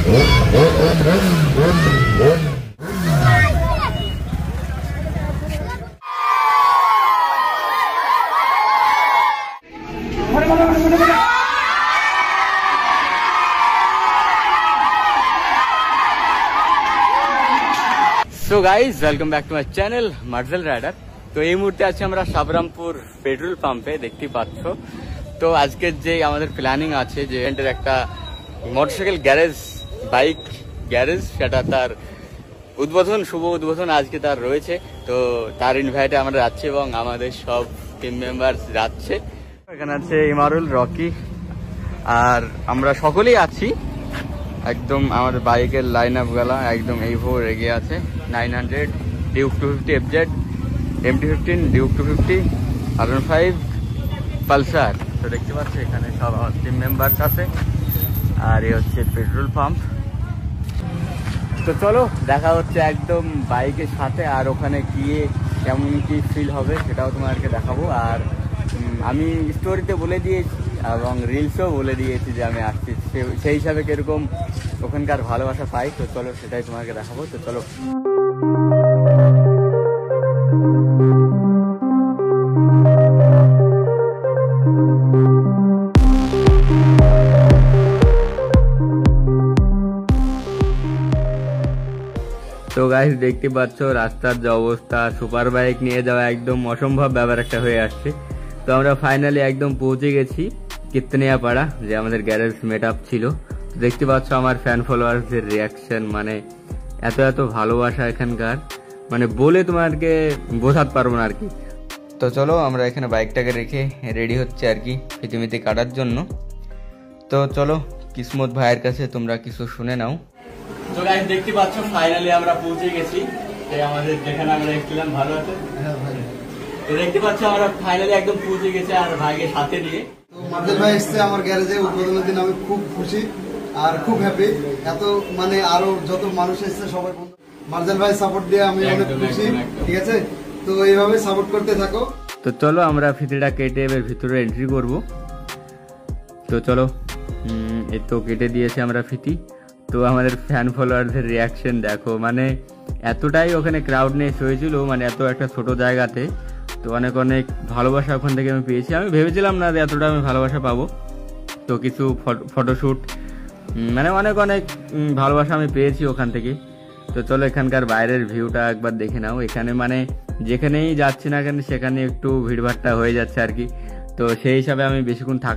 So guys welcome back to my channel মার্জেল rider. তো এই মুহূর্তে আছি আমরা সাবরামপুর পেট্রোল পাম্পে, দেখতেই পাচ্ছ। তো আজকের যে আমাদের প্ল্যানিং আছে যে একটা মোটরসাইকেল গ্যারেজ, বাইক গ্যারেজ, সেটা তার উদ্বোধন, শুভ উদ্বোধন আজকে তার রয়েছে। তো তার ইনভাইটে আমরা যাচ্ছি এবং আমাদের সব টিম মেম্বার যাচ্ছে। এখানে আছে ইমারুল, রকি, আর আমরা সকলেই আছি। একদম আমাদের বাইকের লাইন আপ গেলা একদম এই ভোর এগিয়ে আছে। 900 Duke 250 FZ, MT-15 Duke 250, R15 Pulsar. তো দেখতে পাচ্ছি এখানে সব আমার টিম মেম্বার্স আছে। আর এই হচ্ছে পেট্রোল পাম্প। তো চলো দেখা হচ্ছে একদম বাইকের সাথে, আর ওখানে গিয়ে কেমন কি ফিল হবে সেটাও তোমাদেরকে দেখাবো। আর আমি স্টোরিতে বলে দিয়েছি এবং রিলসও বলে দিয়েছি যে আমি আসছি, সেই হিসাবে কিরকম ওখানকার ভালোবাসা পাই। তো চলো সেটাই তোমাকে দেখাবো। তো চলো। তো গাইস দেখতে পাচ্ছ রাস্তার যে অবস্থা, সুপার বাইক নিয়ে যাওয়া একদম অসম্ভব ব্যাপার একটা হয়ে আসছে। তো আমরা ফাইনালি একদম পৌঁছে গেছি কিতনিয়াপাড়া, যে আমাদের গ্যারেজ মেট আপ ছিল। দেখতে পাচ্ছ আমার ফ্যান ফলোয়ার্সদের রিয়াকশন, মানে এত এত ভালোবাসা এখানকার, মানে বলে তোমাকে বোঝাতে পারবো না আর কি। তো চলো আমরা এখানে বাইকটাকে রেখে রেডি হচ্ছে আর কি ফিতিমিতি কাটার জন্য। তো চলো কিসমত ভাইয়ের কাছে তোমরা কিছু শুনে নাও। তো গাইস দেখতে পাচ্ছ ফাইনালি আমরা পৌঁছে গেছি আমাদের যেখানে আমরা এসেছিলাম। ভালো আছে? হ্যাঁ ভাই। তো দেখতে পাচ্ছ আমরা ফাইনালি একদম পৌঁছে গেছি আর ভাইকে সাথে নিয়ে। তো মার্জেল ভাই এসছে আমার গ্যারেজে উদ্বোধনের দিন, আমি খুব খুশি আর খুব হ্যাপি। এত মানে আরো যত মানুষ এসছে সবাই মার্জেল ভাই সাপোর্ট দিয়ে আমি অনেক খুশি। ঠিক আছে, তো এইভাবে সাপোর্ট করতে থাকো। তো চলো আমরা ফিতিটা কেটে এবার ভিতরে এন্ট্রি করব। তো চলো এই তো কেটে দিয়েছে আমরা ফিতি। তো আমাদের ফ্যান ফলোয়ারদের রিয়াকশন দেখো, মানে এতটাই ওখানে ক্রাউডনেস হয়েছিল, মানে এত একটা ছোট জায়গাতে। তো অনেক অনেক ভালোবাসা ওখান থেকে আমি পেয়েছি। আমি ভেবেছিলাম না যে এতটা আমি ভালোবাসা পাবো। তো কিছু ফটোশ্যুট, মানে অনেক অনেক ভালোবাসা আমি পেয়েছি ওখান থেকে। তো চলো এখানকার বাইরের ভিউটা একবার দেখে নাও। এখানে মানে যেখানেই যাচ্ছি না কেন সেখানে একটু ভিড়ভাট্টা হয়ে যাচ্ছে আর কি। তো সেই হিসাবে আমি বেশিক্ষণ